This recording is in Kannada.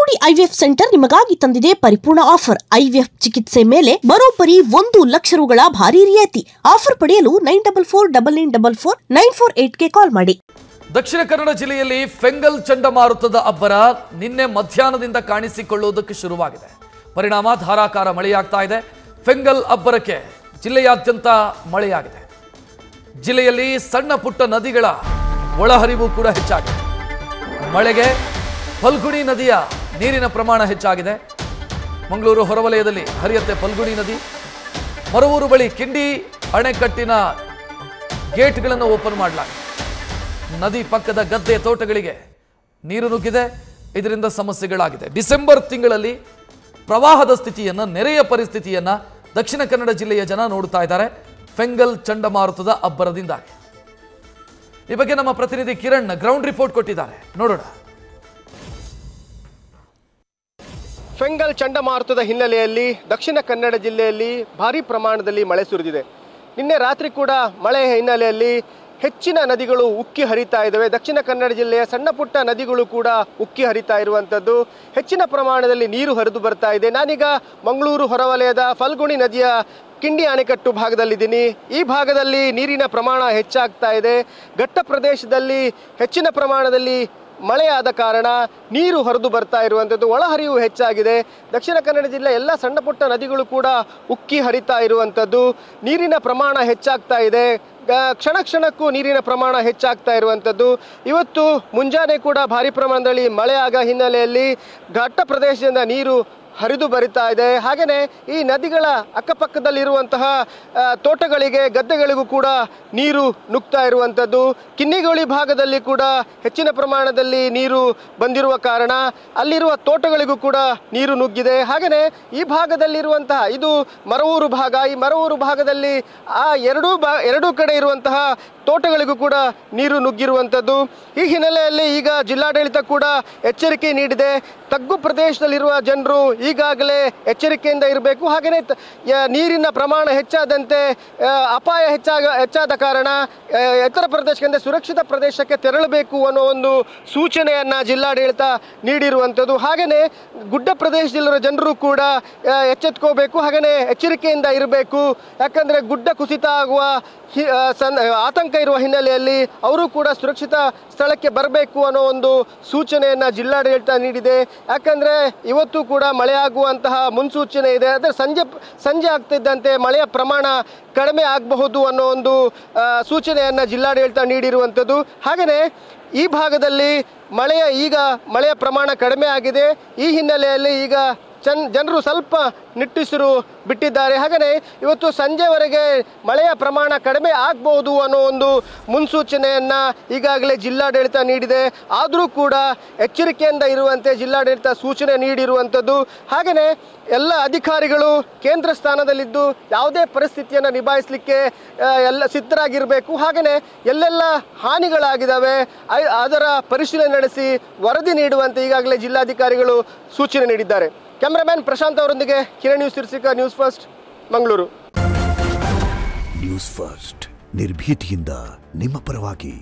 ಕಿನ್ನೋಡಿ ಐವಿಎಫ್ ಸೆಂಟರ್ ನಿಮಗಾಗಿ ತಂದಿದೆ ಪರಿಪೂರ್ಣ ಆಫರ್. ಐವಿಎಫ್ ಚಿಕಿತ್ಸೆ ಮೇಲೆ ಬರೋಬ್ಬರಿ 1 ಲಕ್ಷ ರುಗಳ ಭಾರಿ ರಿಯಾಯಿತಿ. ಆಫರ್ ಪಡೆಯಲು 9449449448ಗೆ ಕಾಲ್ ಮಾಡಿ. ದಕ್ಷಿಣ ಕನ್ನಡ ಜಿಲ್ಲೆಯಲ್ಲಿ ಫೆಂಗಲ್ ಚಂಡಮಾರುತದ ಅಬ್ಬರ ನಿನ್ನೆ ಮಧ್ಯಾಹ್ನದಿಂದ ಕಾಣಿಸಿಕೊಳ್ಳುವುದಕ್ಕೆ ಶುರುವಾಗಿದೆ. ಪರಿಣಾಮ ಧಾರಾಕಾರ ಮಳೆಯಾಗ್ತಾ ಇದೆ. ಫೆಂಗಲ್ ಅಬ್ಬರಕ್ಕೆ ಜಿಲ್ಲೆಯಾದ್ಯಂತ ಮಳೆಯಾಗಿದೆ. ಜಿಲ್ಲೆಯಲ್ಲಿ ಸಣ್ಣ ಪುಟ್ಟ ನದಿಗಳ ಒಳಹರಿವು ಕೂಡ ಹೆಚ್ಚಾಗಿದೆ. ಮಳೆಗೆ ಫಲ್ಗುಣಿ ನದಿಯ ನೀರಿನ ಪ್ರಮಾಣ ಹೆಚ್ಚಾಗಿದೆ. ಮಂಗಳೂರು ಹೊರವಲಯದಲ್ಲಿ ಹರಿಯುತ್ತೆ ಫಲ್ಗುಣಿ ನದಿ. ಮರವೂರು ಬಳಿ ಕಿಂಡಿ ಅಣೆಕಟ್ಟಿನ ಗೇಟ್ಗಳನ್ನು ಓಪನ್ ಮಾಡಲಾಗಿದೆ. ನದಿ ಪಕ್ಕದ ಗದ್ದೆ ತೋಟಗಳಿಗೆ ನೀರು ನುಗ್ಗಿದೆ. ಇದರಿಂದ ಸಮಸ್ಯೆಗಳಾಗಿದೆ. ಡಿಸೆಂಬರ್ ತಿಂಗಳಲ್ಲಿ ಪ್ರವಾಹದ ಸ್ಥಿತಿಯನ್ನು, ನೆರೆಯ ಪರಿಸ್ಥಿತಿಯನ್ನು ದಕ್ಷಿಣ ಕನ್ನಡ ಜಿಲ್ಲೆಯ ಜನ ನೋಡ್ತಾ ಇದ್ದಾರೆ ಫೆಂಗಲ್ ಚಂಡಮಾರುತದ ಅಬ್ಬರದಿಂದಾಗಿ. ಈ ಬಗ್ಗೆ ನಮ್ಮ ಪ್ರತಿನಿಧಿ ಕಿರಣ್ ಗ್ರೌಂಡ್ ರಿಪೋರ್ಟ್ ಕೊಟ್ಟಿದ್ದಾರೆ, ನೋಡೋಣ. ಫೆಂಗಲ್ ಚಂಡಮಾರುತದ ಹಿನ್ನೆಲೆಯಲ್ಲಿ ದಕ್ಷಿಣ ಕನ್ನಡ ಜಿಲ್ಲೆಯಲ್ಲಿ ಭಾರೀ ಪ್ರಮಾಣದಲ್ಲಿ ಮಳೆ ಸುರಿದಿದೆ. ನಿನ್ನೆ ರಾತ್ರಿ ಕೂಡ ಮಳೆ ಹಿನ್ನೆಲೆಯಲ್ಲಿ ಹೆಚ್ಚಿನ ನದಿಗಳು ಉಕ್ಕಿ ಹರಿತಾ ಇದ್ದಾವೆ. ದಕ್ಷಿಣ ಕನ್ನಡ ಜಿಲ್ಲೆಯ ಸಣ್ಣ ಪುಟ್ಟ ನದಿಗಳು ಕೂಡ ಉಕ್ಕಿ ಹರಿತಾ ಇರುವಂಥದ್ದು. ಹೆಚ್ಚಿನ ಪ್ರಮಾಣದಲ್ಲಿ ನೀರು ಹರಿದು ಬರ್ತಾ ಇದೆ. ನಾನೀಗ ಮಂಗಳೂರು ಹೊರವಲಯದ ಫಲ್ಗುಣಿ ನದಿಯ ಕಿಂಡಿ ಅಣೆಕಟ್ಟು ಭಾಗದಲ್ಲಿದ್ದೀನಿ. ಈ ಭಾಗದಲ್ಲಿ ನೀರಿನ ಪ್ರಮಾಣ ಹೆಚ್ಚಾಗ್ತಾ ಇದೆ. ಘಟ್ಟ ಪ್ರದೇಶದಲ್ಲಿ ಹೆಚ್ಚಿನ ಪ್ರಮಾಣದಲ್ಲಿ ಮಳೆಯಾದ ಕಾರಣ ನೀರು ಹರಿದು ಬರ್ತಾ ಇರುವಂಥದ್ದು, ಒಳಹರಿವು ಹೆಚ್ಚಾಗಿದೆ. ದಕ್ಷಿಣ ಕನ್ನಡ ಜಿಲ್ಲೆ ಎಲ್ಲ ಸಣ್ಣ ಪುಟ್ಟ ನದಿಗಳು ಕೂಡ ಉಕ್ಕಿ ಹರಿತಾ ಇರುವಂಥದ್ದು. ನೀರಿನ ಪ್ರಮಾಣ ಹೆಚ್ಚಾಗ್ತಾ ಇದೆ. ಕ್ಷಣ ಕ್ಷಣಕ್ಕೂ ನೀರಿನ ಪ್ರಮಾಣ ಹೆಚ್ಚಾಗ್ತಾ ಇರುವಂಥದ್ದು. ಇವತ್ತು ಮುಂಜಾನೆ ಕೂಡ ಭಾರಿ ಪ್ರಮಾಣದಲ್ಲಿ ಮಳೆಯಾಗ ಹಿನ್ನೆಲೆಯಲ್ಲಿ ಘಟ್ಟ ಪ್ರದೇಶದಿಂದ ನೀರು ಹರಿದು ಬರಿತಾ ಇದೆ. ಹಾಗೆಯೇ ಈ ನದಿಗಳ ಅಕ್ಕಪಕ್ಕದಲ್ಲಿರುವಂತಹ ತೋಟಗಳಿಗೆ, ಗದ್ದೆಗಳಿಗೂ ಕೂಡ ನೀರು ನುಗ್ತಾ ಇರುವಂಥದ್ದು. ಕಿನ್ನಿಗೋಳಿ ಭಾಗದಲ್ಲಿ ಕೂಡ ಹೆಚ್ಚಿನ ಪ್ರಮಾಣದಲ್ಲಿ ನೀರು ಬಂದಿರುವ ಕಾರಣ ಅಲ್ಲಿರುವ ತೋಟಗಳಿಗೂ ಕೂಡ ನೀರು ನುಗ್ಗಿದೆ. ಹಾಗೆಯೇ ಈ ಭಾಗದಲ್ಲಿರುವಂತಹ ಇದು ಮರವೂರು ಭಾಗ. ಈ ಮರವೂರು ಭಾಗದಲ್ಲಿ ಆ ಎರಡೂ ಕಡೆ ಇರುವಂತಹ ತೋಟಗಳಿಗೂ ಕೂಡ ನೀರು ನುಗ್ಗಿರುವಂಥದ್ದು. ಈ ಹಿನ್ನೆಲೆಯಲ್ಲಿ ಈಗ ಜಿಲ್ಲಾಡಳಿತ ಕೂಡ ಎಚ್ಚರಿಕೆ ನೀಡಿದೆ. ತಗ್ಗು ಪ್ರದೇಶದಲ್ಲಿರುವ ಜನರು ಈಗಾಗಲೇ ಎಚ್ಚರಿಕೆಯಿಂದ ಇರಬೇಕು. ಹಾಗೆಯೇ ನೀರಿನ ಪ್ರಮಾಣ ಹೆಚ್ಚಾದಂತೆ ಅಪಾಯ ಹೆಚ್ಚಾದ ಕಾರಣ ಎತ್ತರ ಪ್ರದೇಶಕ್ಕೆ, ಸುರಕ್ಷಿತ ಪ್ರದೇಶಕ್ಕೆ ತೆರಳಬೇಕು ಅನ್ನೋ ಒಂದು ಸೂಚನೆಯನ್ನು ಜಿಲ್ಲಾಡಳಿತ ನೀಡಿರುವಂಥದ್ದು. ಹಾಗೆಯೇ ಗುಡ್ಡ ಪ್ರದೇಶದಲ್ಲಿರುವ ಜನರು ಕೂಡ ಎಚ್ಚೆತ್ಕೋಬೇಕು, ಹಾಗೆಯೇ ಎಚ್ಚರಿಕೆಯಿಂದ ಇರಬೇಕು. ಯಾಕಂದರೆ ಗುಡ್ಡ ಕುಸಿತ ಆಗುವ ಆತಂಕ ಇರುವ ಹಿನ್ನೆಲೆಯಲ್ಲಿ ಅವರು ಕೂಡ ಸುರಕ್ಷಿತ ಸ್ಥಳಕ್ಕೆ ಬರಬೇಕು ಅನ್ನೋ ಒಂದು ಸೂಚನೆಯನ್ನು ಜಿಲ್ಲಾಡಳಿತ ನೀಡಿದೆ. ಯಾಕಂದರೆ ಇವತ್ತು ಕೂಡ ಮಳೆಯಾಗುವಂತಹ ಮುನ್ಸೂಚನೆ ಇದೆ. ಆದರೆ ಸಂಜೆ ಆಗ್ತಿದ್ದಂತೆ ಮಳೆಯ ಪ್ರಮಾಣ ಕಡಿಮೆ ಆಗಬಹುದು ಅನ್ನೋ ಒಂದು ಸೂಚನೆಯನ್ನು ಜಿಲ್ಲಾಡಳಿತ ನೀಡಿರುವಂಥದ್ದು. ಹಾಗೆಯೇ ಈ ಭಾಗದಲ್ಲಿ ಮಳೆಯ ಪ್ರಮಾಣ ಕಡಿಮೆ ಆಗಿದೆ. ಈ ಹಿನ್ನೆಲೆಯಲ್ಲಿ ಈಗ ಜನರು ಸ್ವಲ್ಪ ನಿಟ್ಟುಸಿರು ಬಿಟ್ಟಿದ್ದಾರೆ. ಹಾಗೆಯೇ ಇವತ್ತು ಸಂಜೆವರೆಗೆ ಮಳೆಯ ಪ್ರಮಾಣ ಕಡಿಮೆ ಆಗಬಹುದು ಅನ್ನೋ ಒಂದು ಮುನ್ಸೂಚನೆಯನ್ನು ಈಗಾಗಲೇ ಜಿಲ್ಲಾಡಳಿತ ನೀಡಿದೆ. ಆದರೂ ಕೂಡ ಎಚ್ಚರಿಕೆಯಿಂದ ಇರುವಂತೆ ಜಿಲ್ಲಾಡಳಿತ ಸೂಚನೆ ನೀಡಿರುವಂಥದ್ದು. ಹಾಗೆಯೇ ಎಲ್ಲ ಅಧಿಕಾರಿಗಳು ಕೇಂದ್ರ ಸ್ಥಾನದಲ್ಲಿದ್ದು ಯಾವುದೇ ಪರಿಸ್ಥಿತಿಯನ್ನು ನಿಭಾಯಿಸಲಿಕ್ಕೆ ಎಲ್ಲ ಸಿದ್ಧರಾಗಿರಬೇಕು. ಹಾಗೆಯೇ ಎಲ್ಲೆಲ್ಲ ಹಾನಿಗಳಾಗಿದ್ದಾವೆ ಅದರ ಪರಿಶೀಲನೆ ನಡೆಸಿ ವರದಿ ನೀಡುವಂತೆ ಈಗಾಗಲೇ ಜಿಲ್ಲಾಧಿಕಾರಿಗಳು ಸೂಚನೆ ನೀಡಿದ್ದಾರೆ. ಕ್ಯಾಮರಾಮನ್ ಪ್ರಶಾಂತ್ ಅವರೊಂದಿಗೆ ಕಿರಣ್ ನ್ಯೂಸ್ ತಿರ್ಸಿಕ, news first, Mangaluru. News first ನಿರ್ಭೀತಿಯಿಂದ ನಿಮ್ಮ ಪರವಾಗಿ.